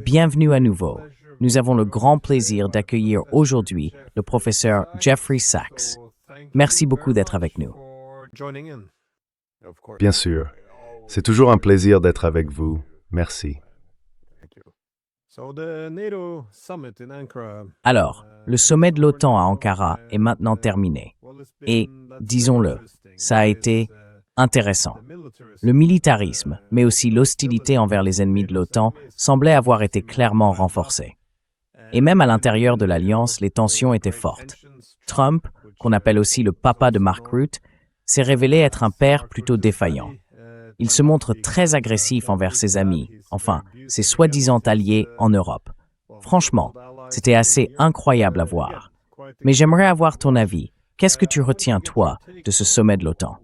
Bienvenue à nouveau. Nous avons le grand plaisir d'accueillir aujourd'hui le professeur Jeffrey Sachs. Merci beaucoup d'être avec nous. Bien sûr. C'est toujours un plaisir d'être avec vous. Merci. Alors, le sommet de l'OTAN à Ankara est maintenant terminé. Et, disons-le, ça a été intéressant. Le militarisme, mais aussi l'hostilité envers les ennemis de l'OTAN, semblait avoir été clairement renforcée. Et même à l'intérieur de l'Alliance, les tensions étaient fortes. Trump, qu'on appelle aussi le papa de Mark Rutte, s'est révélé être un père plutôt défaillant. Il se montre très agressif envers ses amis, enfin, ses soi-disant alliés en Europe. Franchement, c'était assez incroyable à voir. Mais j'aimerais avoir ton avis. Qu'est-ce que tu retiens, toi, de ce sommet de l'OTAN?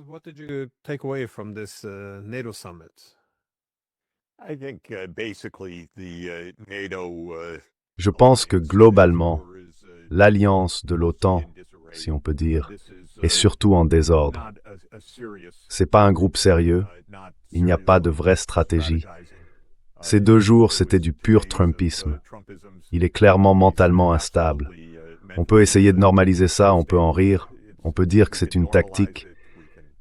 What did you take away from this NATO summit? I think basically the NATO. Je pense que globalement, l'alliance de l'OTAN, si on peut dire, est surtout en désordre. C'est pas un groupe sérieux, il n'y a pas de vraie stratégie. Ces 2 jours, c'était du pur Trumpisme. Il est clairement mentalement instable. On peut essayer de normaliser ça, on peut en rire, on peut dire que c'est une tactique,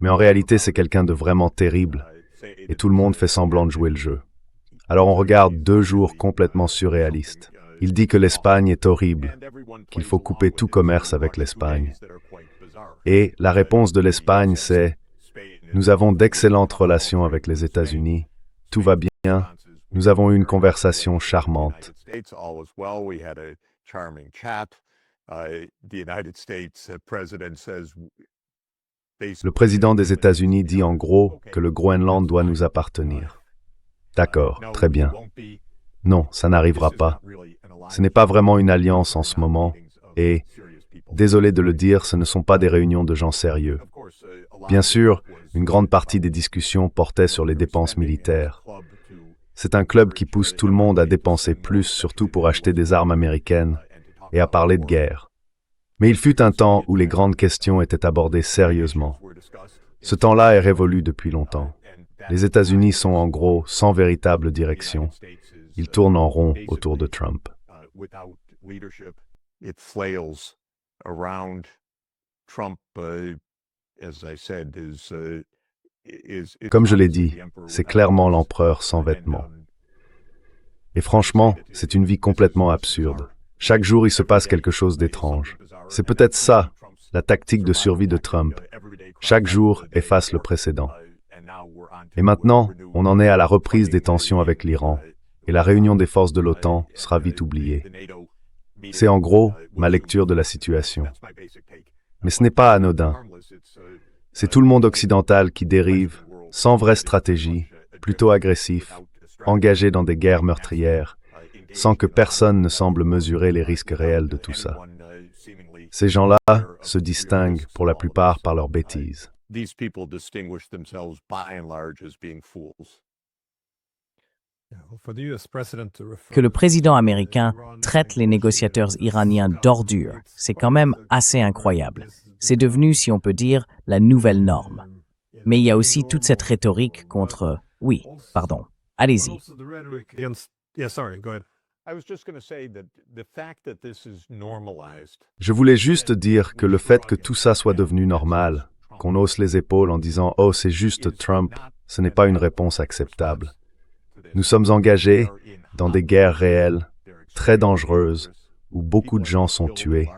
mais en réalité, c'est quelqu'un de vraiment terrible, et tout le monde fait semblant de jouer le jeu. Alors on regarde 2 jours complètement surréalistes. Il dit que l'Espagne est horrible, qu'il faut couper tout commerce avec l'Espagne. Et la réponse de l'Espagne, c'est « Nous avons d'excellentes relations avec les États-Unis, tout va bien, nous avons eu une conversation charmante. » Le président des États-Unis dit en gros que le Groenland doit nous appartenir. D'accord, très bien. Non, ça n'arrivera pas. Ce n'est pas vraiment une alliance en ce moment, et, désolé de le dire, ce ne sont pas des réunions de gens sérieux. Bien sûr, une grande partie des discussions portaient sur les dépenses militaires. C'est un club qui pousse tout le monde à dépenser plus, surtout pour acheter des armes américaines, et à parler de guerre. Mais il fut un temps où les grandes questions étaient abordées sérieusement. Ce temps-là est révolu depuis longtemps. Les États-Unis sont en gros sans véritable direction. Ils tournent en rond autour de Trump. Comme je l'ai dit, c'est clairement l'empereur sans vêtements. Et franchement, c'est une vie complètement absurde. Chaque jour, il se passe quelque chose d'étrange. C'est peut-être ça, la tactique de survie de Trump. Chaque jour efface le précédent. Et maintenant, on en est à la reprise des tensions avec l'Iran, et la réunion des forces de l'OTAN sera vite oubliée. C'est en gros ma lecture de la situation. Mais ce n'est pas anodin. C'est tout le monde occidental qui dérive, sans vraie stratégie, plutôt agressif, engagé dans des guerres meurtrières, sans que personne ne semble mesurer les risques réels de tout ça. Ces gens-là se distinguent pour la plupart par leurs bêtises. Que le président américain traite les négociateurs iraniens d'ordures, c'est quand même assez incroyable. C'est devenu, si on peut dire, la nouvelle norme. Mais il y a aussi toute cette rhétorique contre... Oui, pardon. Allez-y. Je voulais juste dire que le fait que tout ça soit devenu normal, qu'on hausse les épaules en disant « Oh, c'est juste Trump », ce n'est pas une réponse acceptable. Nous sommes engagés dans des guerres réelles, très dangereuses, où beaucoup de gens sont tués.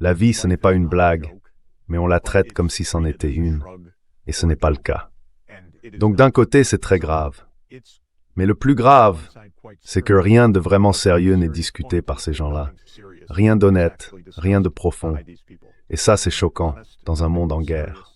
La vie, ce n'est pas une blague, mais on la traite comme si c'en était une, et ce n'est pas le cas. Donc d'un côté, c'est très grave. Mais le plus grave, c'est que rien de vraiment sérieux n'est discuté par ces gens-là. Rien d'honnête, rien de profond. Et ça, c'est choquant dans un monde en guerre.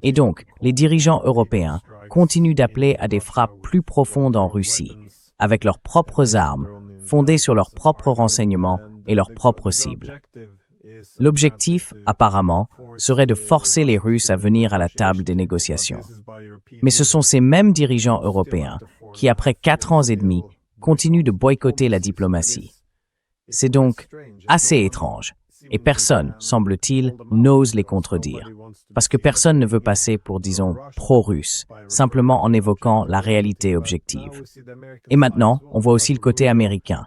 Et donc, les dirigeants européens continuent d'appeler à des frappes plus profondes en Russie, avec leurs propres armes, fondées sur leurs propres renseignements et leurs propres cibles. L'objectif, apparemment, serait de forcer les Russes à venir à la table des négociations. Mais ce sont ces mêmes dirigeants européens qui, après 4 ans et demi, continuent de boycotter la diplomatie. C'est donc assez étrange. Et personne, semble-t-il, n'ose les contredire. Parce que personne ne veut passer pour, disons, pro-russe, simplement en évoquant la réalité objective. Et maintenant, on voit aussi le côté américain.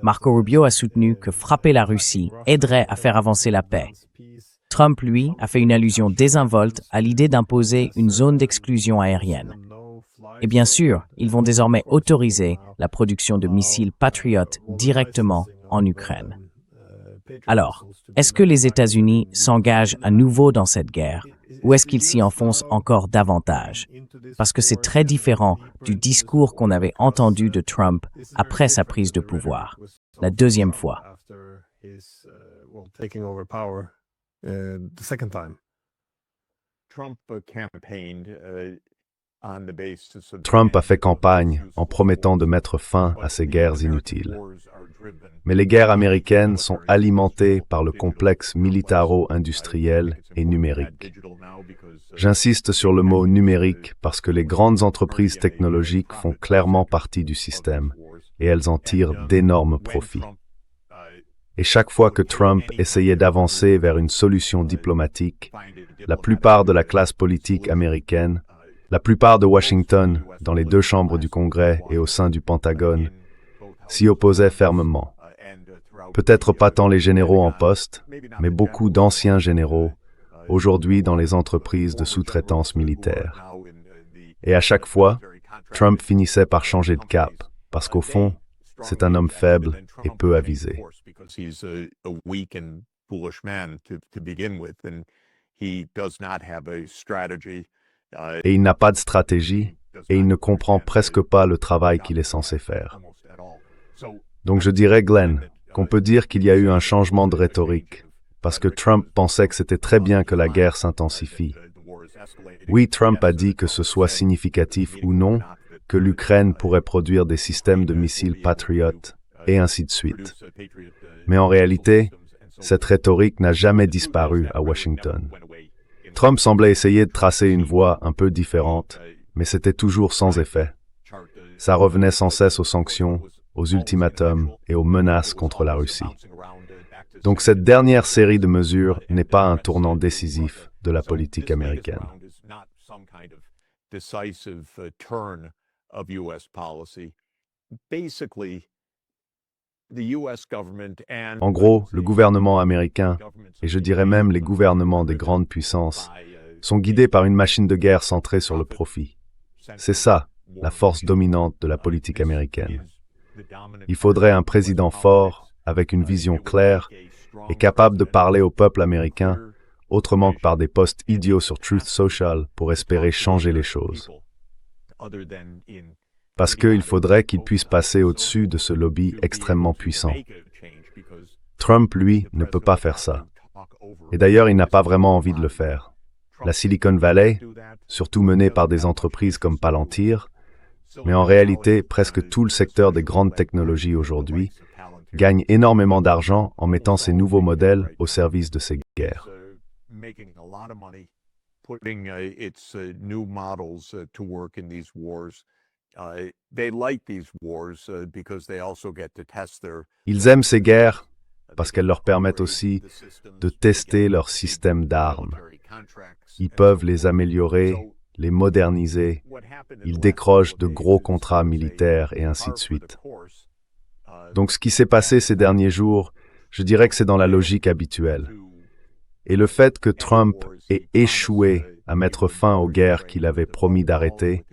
Marco Rubio a soutenu que frapper la Russie aiderait à faire avancer la paix. Trump, lui, a fait une allusion désinvolte à l'idée d'imposer une zone d'exclusion aérienne. Et bien sûr, ils vont désormais autoriser la production de missiles Patriot directement en Ukraine. Alors, est-ce que les États-Unis s'engagent à nouveau dans cette guerre ou est-ce qu'ils s'y enfoncent encore davantage? Parce que c'est très différent du discours qu'on avait entendu de Trump après sa prise de pouvoir, la deuxième fois. Trump a fait campagne en promettant de mettre fin à ces guerres inutiles. Mais les guerres américaines sont alimentées par le complexe militaro-industriel et numérique. J'insiste sur le mot numérique parce que les grandes entreprises technologiques font clairement partie du système et elles en tirent d'énormes profits. Et chaque fois que Trump essayait d'avancer vers une solution diplomatique, la plupart de la classe politique américaine, la plupart de Washington, dans les deux chambres du Congrès et au sein du Pentagone, s'y opposaient fermement. Peut-être pas tant les généraux en poste, mais beaucoup d'anciens généraux, aujourd'hui dans les entreprises de sous-traitance militaire. Et à chaque fois, Trump finissait par changer de cap, parce qu'au fond, c'est un homme faible et peu avisé. Et il n'a pas de stratégie, et il ne comprend presque pas le travail qu'il est censé faire. Donc je dirais, Glenn, qu'on peut dire qu'il y a eu un changement de rhétorique, parce que Trump pensait que c'était très bien que la guerre s'intensifie. Oui, Trump a dit que ce soit significatif ou non, que l'Ukraine pourrait produire des systèmes de missiles Patriot, et ainsi de suite. Mais en réalité, cette rhétorique n'a jamais disparu à Washington. Trump semblait essayer de tracer une voie un peu différente, mais c'était toujours sans effet. Ça revenait sans cesse aux sanctions, aux ultimatums et aux menaces contre la Russie. Donc cette dernière série de mesures n'est pas un tournant décisif de la politique américaine. En gros, le gouvernement américain, et je dirais même les gouvernements des grandes puissances, sont guidés par une machine de guerre centrée sur le profit. C'est ça, la force dominante de la politique américaine. Il faudrait un président fort, avec une vision claire, et capable de parler au peuple américain, autrement que par des posts idiots sur Truth Social pour espérer changer les choses. Parce qu'il faudrait qu'il puisse passer au-dessus de ce lobby extrêmement puissant. Trump, lui, ne peut pas faire ça. Et d'ailleurs, il n'a pas vraiment envie de le faire. La Silicon Valley, surtout menée par des entreprises comme Palantir, mais en réalité, presque tout le secteur des grandes technologies aujourd'hui, gagne énormément d'argent en mettant ces nouveaux modèles au service de ces guerres. Ils aiment ces guerres parce qu'elles leur permettent aussi de tester leur système d'armes. Ils peuvent les améliorer, les moderniser, ils décrochent de gros contrats militaires et ainsi de suite. Donc ce qui s'est passé ces derniers jours, je dirais que c'est dans la logique habituelle. Et le fait que Trump ait échoué à mettre fin aux guerres qu'il avait promis d'arrêter,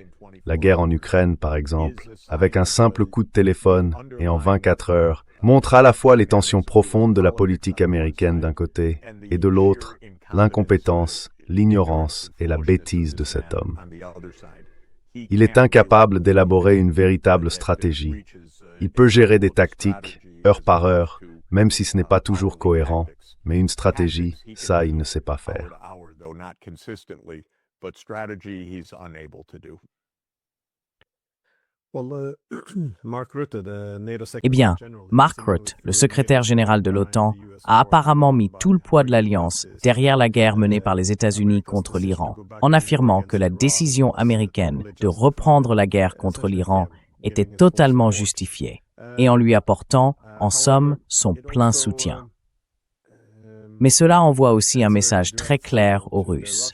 la guerre en Ukraine par exemple, avec un simple coup de téléphone et en 24 heures, montre à la fois les tensions profondes de la politique américaine d'un côté et de l'autre, l'incompétence, l'ignorance et la bêtise de cet homme. Il est incapable d'élaborer une véritable stratégie. Il peut gérer des tactiques, heure par heure, même si ce n'est pas toujours cohérent, mais une stratégie, ça, il ne sait pas faire. Eh bien, Mark Rutte, le secrétaire général de l'OTAN, a apparemment mis tout le poids de l'Alliance derrière la guerre menée par les États-Unis contre l'Iran, en affirmant que la décision américaine de reprendre la guerre contre l'Iran était totalement justifiée, et en lui apportant, en somme, son plein soutien. Mais cela envoie aussi un message très clair aux Russes.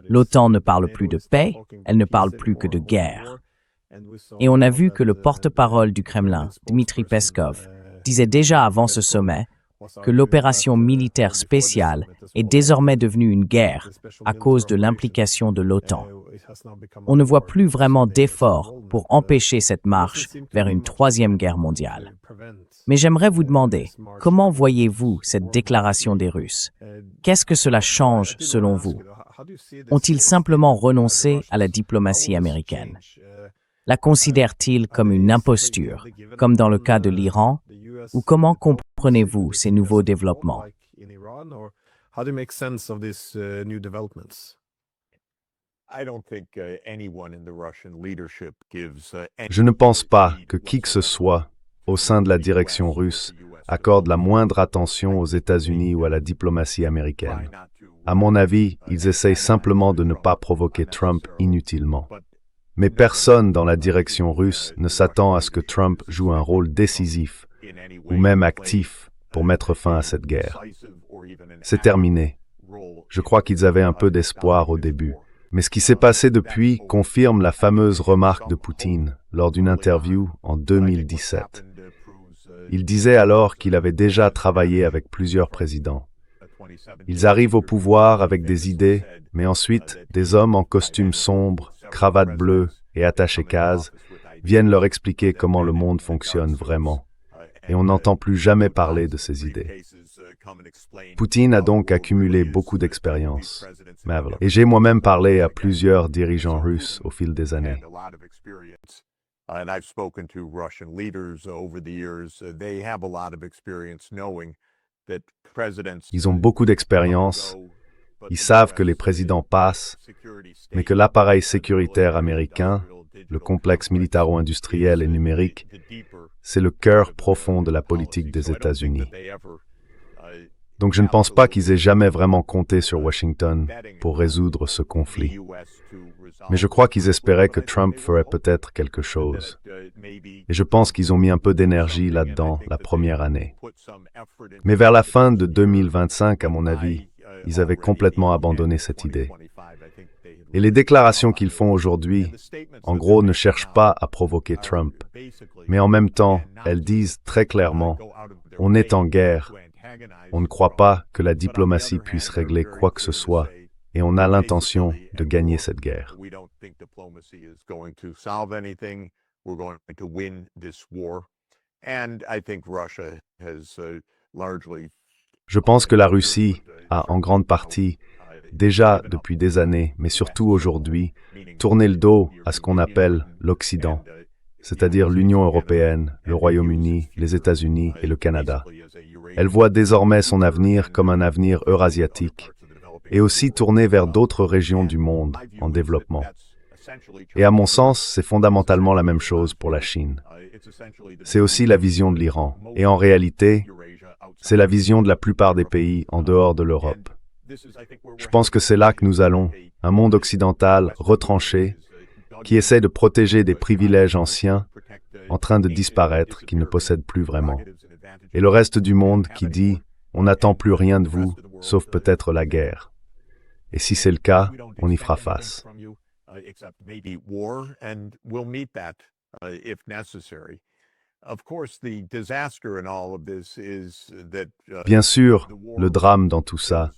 L'OTAN ne parle plus de paix, elle ne parle plus que de guerre. Et on a vu que le porte-parole du Kremlin, Dmitri Peskov, disait déjà avant ce sommet que l'opération militaire spéciale est désormais devenue une guerre à cause de l'implication de l'OTAN. On ne voit plus vraiment d'efforts pour empêcher cette marche vers une troisième guerre mondiale. Mais j'aimerais vous demander, comment voyez-vous cette déclaration des Russes? Qu'est-ce que cela change selon vous? Ont-ils simplement renoncé à la diplomatie américaine? La considèrent-ils comme une imposture, comme dans le cas de l'Iran, ou comment comprenez-vous ces nouveaux développements? Je ne pense pas que qui que ce soit au sein de la direction russe accorde la moindre attention aux États-Unis ou à la diplomatie américaine. À mon avis, ils essayent simplement de ne pas provoquer Trump inutilement. Mais personne dans la direction russe ne s'attend à ce que Trump joue un rôle décisif ou même actif pour mettre fin à cette guerre. C'est terminé. Je crois qu'ils avaient un peu d'espoir au début. Mais ce qui s'est passé depuis confirme la fameuse remarque de Poutine lors d'une interview en 2017. Il disait alors qu'il avait déjà travaillé avec plusieurs présidents. Ils arrivent au pouvoir avec des idées, mais ensuite, des hommes en costume sombre, cravate bleue et attaché-case viennent leur expliquer comment le monde fonctionne vraiment. Et on n'entend plus jamais parler de ces idées. Poutine a donc accumulé beaucoup d'expérience. Et j'ai moi-même parlé à plusieurs dirigeants russes au fil des années. Ils ont beaucoup d'expérience, ils savent que les présidents passent, mais que l'appareil sécuritaire américain, le complexe militaro-industriel et numérique, c'est le cœur profond de la politique des États-Unis. Donc je ne pense pas qu'ils aient jamais vraiment compté sur Washington pour résoudre ce conflit. Mais je crois qu'ils espéraient que Trump ferait peut-être quelque chose. Et je pense qu'ils ont mis un peu d'énergie là-dedans la première année. Mais vers la fin de 2025, à mon avis, ils avaient complètement abandonné cette idée. Et les déclarations qu'ils font aujourd'hui, en gros, ne cherchent pas à provoquer Trump. Mais en même temps, elles disent très clairement, on est en guerre. On ne croit pas que la diplomatie puisse régler quoi que ce soit, et on a l'intention de gagner cette guerre. Je pense que la Russie a en grande partie, déjà depuis des années, mais surtout aujourd'hui, tourné le dos à ce qu'on appelle l'Occident, c'est-à-dire l'Union européenne, le Royaume-Uni, les États-Unis et le Canada. Elle voit désormais son avenir comme un avenir eurasiatique et aussi tourné vers d'autres régions du monde en développement. Et à mon sens, c'est fondamentalement la même chose pour la Chine. C'est aussi la vision de l'Iran. Et en réalité, c'est la vision de la plupart des pays en dehors de l'Europe. Je pense que c'est là que nous allons, un monde occidental retranché, qui essaie de protéger des privilèges anciens, en train de disparaître, qu'il ne possède plus vraiment. Et le reste du monde qui dit « on n'attend plus rien de vous, sauf peut-être la guerre ». Et si c'est le cas, on y fera face. Bien sûr, le drame dans tout ça,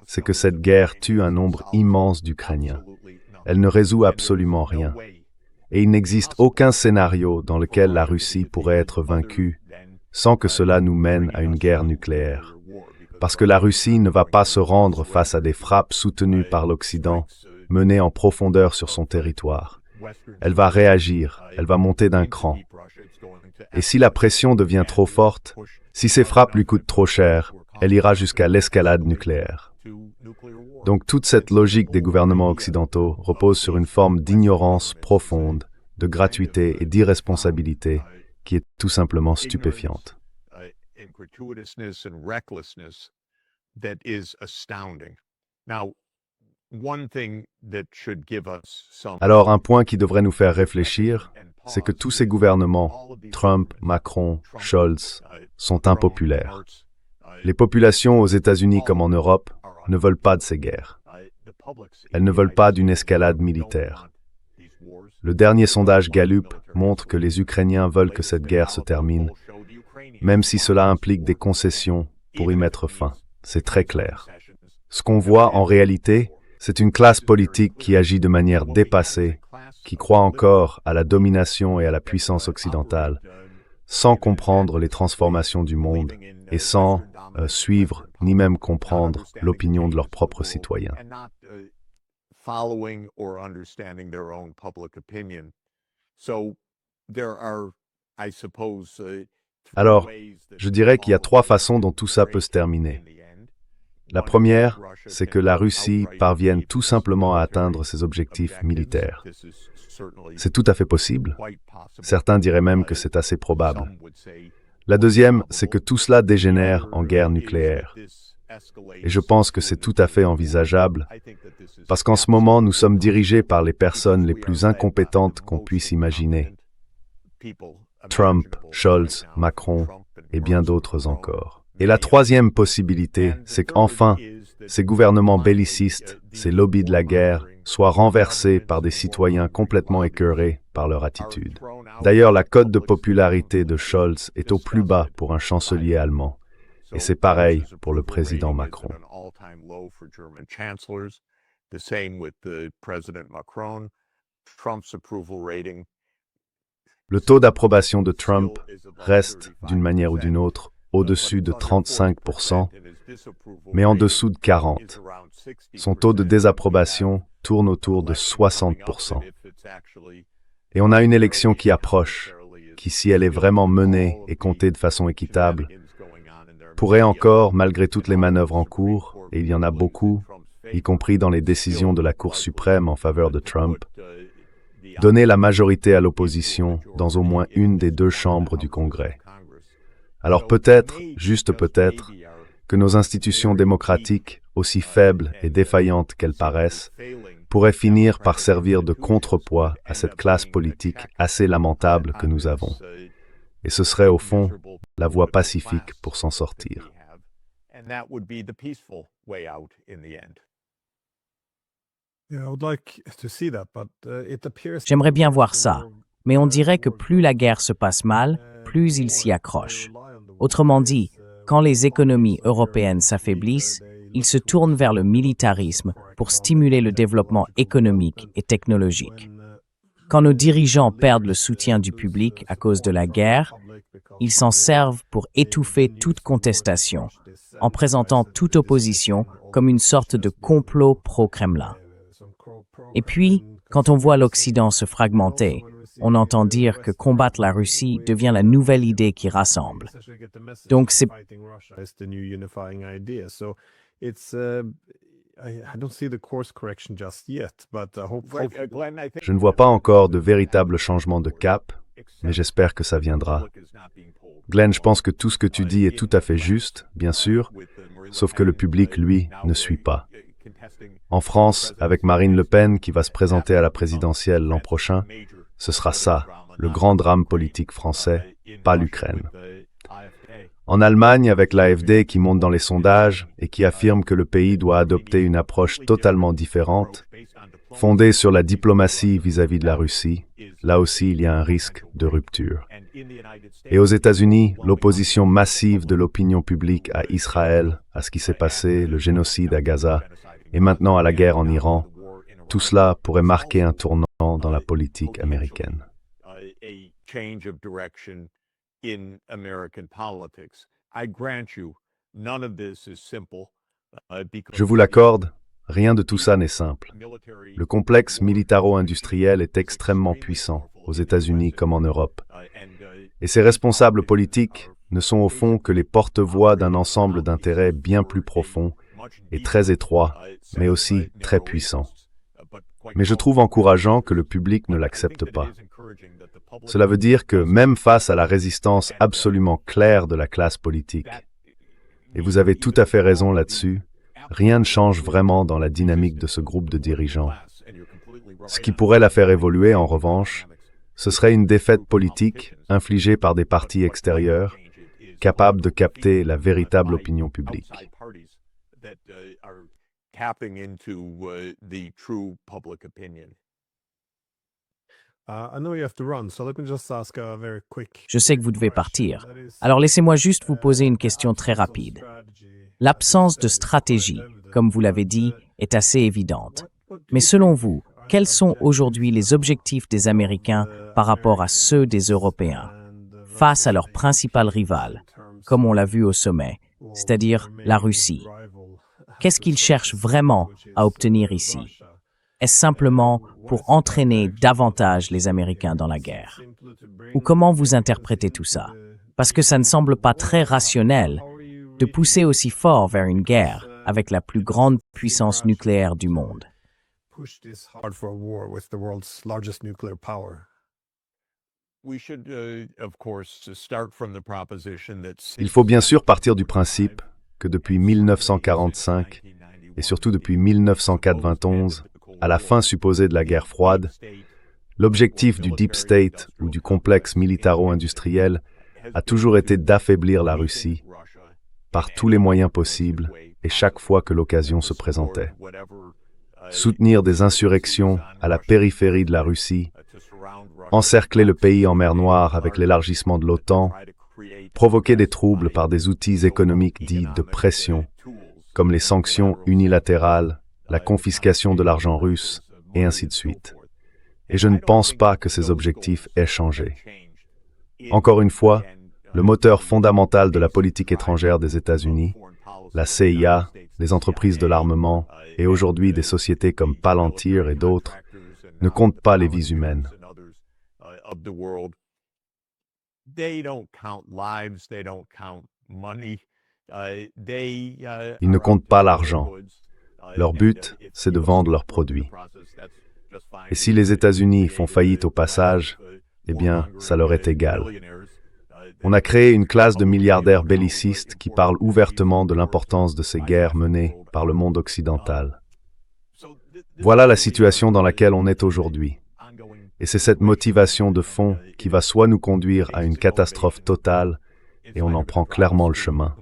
c'est que cette guerre tue un nombre immense d'Ukrainiens. Elle ne résout absolument rien. Et il n'existe aucun scénario dans lequel la Russie pourrait être vaincue sans que cela nous mène à une guerre nucléaire. Parce que la Russie ne va pas se rendre face à des frappes soutenues par l'Occident, menées en profondeur sur son territoire. Elle va réagir, elle va monter d'un cran. Et si la pression devient trop forte, si ces frappes lui coûtent trop cher, elle ira jusqu'à l'escalade nucléaire. Donc toute cette logique des gouvernements occidentaux repose sur une forme d'ignorance profonde, de gratuité et d'irresponsabilité qui est tout simplement stupéfiante. Alors un point qui devrait nous faire réfléchir, c'est que tous ces gouvernements, Trump, Macron, Scholz, sont impopulaires. Les populations aux États-Unis comme en Europe ne veulent pas de ces guerres. Elles ne veulent pas d'une escalade militaire. Le dernier sondage Gallup montre que les Ukrainiens veulent que cette guerre se termine, même si cela implique des concessions pour y mettre fin. C'est très clair. Ce qu'on voit en réalité, c'est une classe politique qui agit de manière dépassée, qui croit encore à la domination et à la puissance occidentale, sans comprendre les transformations du monde et sans suivre ni même comprendre l'opinion de leurs propres citoyens. Following or understanding their own public opinion. So there are, I suppose, Alors, je dirais qu'il y a trois façons dont tout ça peut se terminer. La première, c'est que la Russie parvienne tout simplement à atteindre ses objectifs militaires. C'est tout à fait possible. Certains diraient même que c'est assez probable. La deuxième, c'est que tout cela dégénère en guerre nucléaire. Et je pense que c'est tout à fait envisageable, parce qu'en ce moment, nous sommes dirigés par les personnes les plus incompétentes qu'on puisse imaginer. Trump, Scholz, Macron et bien d'autres encore. Et la troisième possibilité, c'est qu'enfin, ces gouvernements bellicistes, ces lobbies de la guerre, soient renversés par des citoyens complètement écœurés par leur attitude. D'ailleurs, la cote de popularité de Scholz est au plus bas pour un chancelier allemand. Et c'est pareil pour le président Macron. Le taux d'approbation de Trump reste, d'une manière ou d'une autre, au-dessus de 35%, mais en dessous de 40%. Son taux de désapprobation tourne autour de 60%. Et on a une élection qui approche, qui, si elle est vraiment menée et comptée de façon équitable, pourrait encore, malgré toutes les manœuvres en cours, et il y en a beaucoup, y compris dans les décisions de la Cour suprême en faveur de Trump, donner la majorité à l'opposition dans au moins une des deux chambres du Congrès. Alors peut-être, juste peut-être, que nos institutions démocratiques, aussi faibles et défaillantes qu'elles paraissent, pourraient finir par servir de contrepoids à cette classe politique assez lamentable que nous avons. Et ce serait, au fond, la voie pacifique pour s'en sortir. J'aimerais bien voir ça, mais on dirait que plus la guerre se passe mal, plus ils s'y accrochent. Autrement dit, quand les économies européennes s'affaiblissent, ils se tournent vers le militarisme pour stimuler le développement économique et technologique. Quand nos dirigeants perdent le soutien du public à cause de la guerre, ils s'en servent pour étouffer toute contestation, en présentant toute opposition comme une sorte de complot pro-Kremlin. Et puis, quand on voit l'Occident se fragmenter, on entend dire que combattre la Russie devient la nouvelle idée qui rassemble. Donc c'est... Je ne vois pas encore de véritable changement de cap, mais j'espère que ça viendra. Glenn, je pense que tout ce que tu dis est tout à fait juste, bien sûr, sauf que le public, lui, ne suit pas. En France, avec Marine Le Pen qui va se présenter à la présidentielle l'an prochain, ce sera ça, le grand drame politique français, pas l'Ukraine. En Allemagne, avec l'AfD qui monte dans les sondages et qui affirme que le pays doit adopter une approche totalement différente, fondée sur la diplomatie vis-à-vis de la Russie, là aussi il y a un risque de rupture. Et aux États-Unis, l'opposition massive de l'opinion publique à Israël, à ce qui s'est passé, le génocide à Gaza, et maintenant à la guerre en Iran, tout cela pourrait marquer un tournant dans la politique américaine. Je vous l'accorde, rien de tout ça n'est simple. Le complexe militaro-industriel est extrêmement puissant, aux États-Unis comme en Europe. Et ses responsables politiques ne sont au fond que les porte-voix d'un ensemble d'intérêts bien plus profonds et très étroits, mais aussi très puissants. Mais je trouve encourageant que le public ne l'accepte pas. Cela veut dire que même face à la résistance absolument claire de la classe politique, et vous avez tout à fait raison là-dessus, rien ne change vraiment dans la dynamique de ce groupe de dirigeants. Ce qui pourrait la faire évoluer, en revanche, ce serait une défaite politique infligée par des partis extérieurs capable de capter la véritable opinion publique. Tapping into the true public opinion. I know you have to run, so let me just ask a very quick. Je sais que vous devez partir. Alors laissez-moi juste vous poser une question très rapide. L'absence de stratégie, comme vous l'avez dit, est assez évidente. Mais selon vous, quels sont aujourd'hui les objectifs des Américains par rapport à ceux des Européens, face à leur principal rival, comme on l'a vu au sommet, c'est-à-dire la Russie? Qu'est-ce qu'ils cherchent vraiment à obtenir ici? Est-ce simplement pour entraîner davantage les Américains dans la guerre? Ou comment vous interprétez tout ça? Parce que ça ne semble pas très rationnel de pousser aussi fort vers une guerre avec la plus grande puissance nucléaire du monde. Push this hard for a war with the world's largest nuclear power. We should, of course, start from the proposition that Il faut bien sûr partir du principe que depuis 1945, et surtout depuis 1991, à la fin supposée de la guerre froide, l'objectif du Deep State ou du complexe militaro-industriel a toujours été d'affaiblir la Russie par tous les moyens possibles et chaque fois que l'occasion se présentait. Soutenir des insurrections à la périphérie de la Russie, encercler le pays en mer Noire avec l'élargissement de l'OTAN, provoquer des troubles par des outils économiques dits de pression, comme les sanctions unilatérales, la confiscation de l'argent russe, et ainsi de suite. Et je ne pense pas que ces objectifs aient changé. Encore une fois, le moteur fondamental de la politique étrangère des États-Unis, la CIA, les entreprises de l'armement, et aujourd'hui des sociétés comme Palantir et d'autres, ne comptent pas les vies humaines. Ils ne comptent pas l'argent. Leur but, c'est de vendre leurs produits. Et si les États-Unis font faillite au passage, eh bien, ça leur est égal. On a créé une classe de milliardaires bellicistes qui parlent ouvertement de l'importance de ces guerres menées par le monde occidental. Voilà la situation dans laquelle on est aujourd'hui. Et c'est cette motivation de fond qui va soit nous conduire à une catastrophe totale, et on en prend clairement le chemin,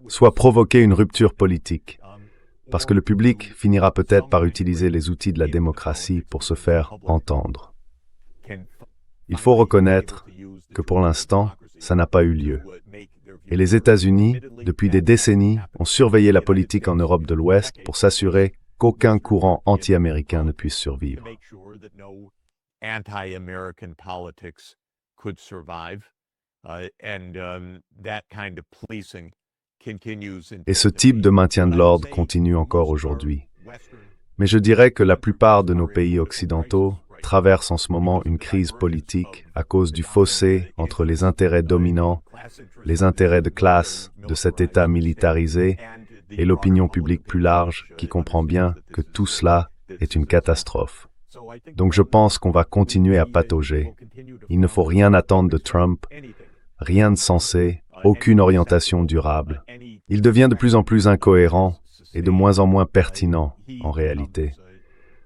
soit provoquer une rupture politique, parce que le public finira peut-être par utiliser les outils de la démocratie pour se faire entendre. Il faut reconnaître que pour l'instant, ça n'a pas eu lieu. Et les États-Unis, depuis des décennies, ont surveillé la politique en Europe de l'Ouest pour s'assurer qu'aucun courant anti-américain ne puisse survivre. Et ce type de maintien de l'ordre continue encore aujourd'hui. Mais je dirais que la plupart de nos pays occidentaux traversent en ce moment une crise politique à cause du fossé entre les intérêts dominants, les intérêts de classe de cet État militarisé et l'opinion publique plus large qui comprend bien que tout cela est une catastrophe. Donc je pense qu'on va continuer à patauger. Il ne faut rien attendre de Trump, rien de sensé, aucune orientation durable. Il devient de plus en plus incohérent et de moins en moins pertinent en réalité.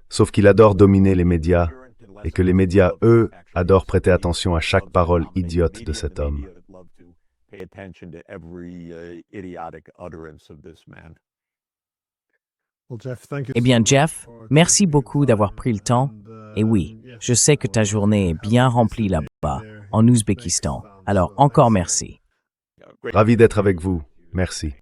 Sauf qu'il adore dominer les médias et que les médias, eux, adorent prêter attention à chaque parole idiote de cet homme. Eh bien, Jeff, merci beaucoup d'avoir pris le temps. Et oui, je sais que ta journée est bien remplie là-bas, en Ouzbékistan. Alors, encore merci. Ravi d'être avec vous. Merci.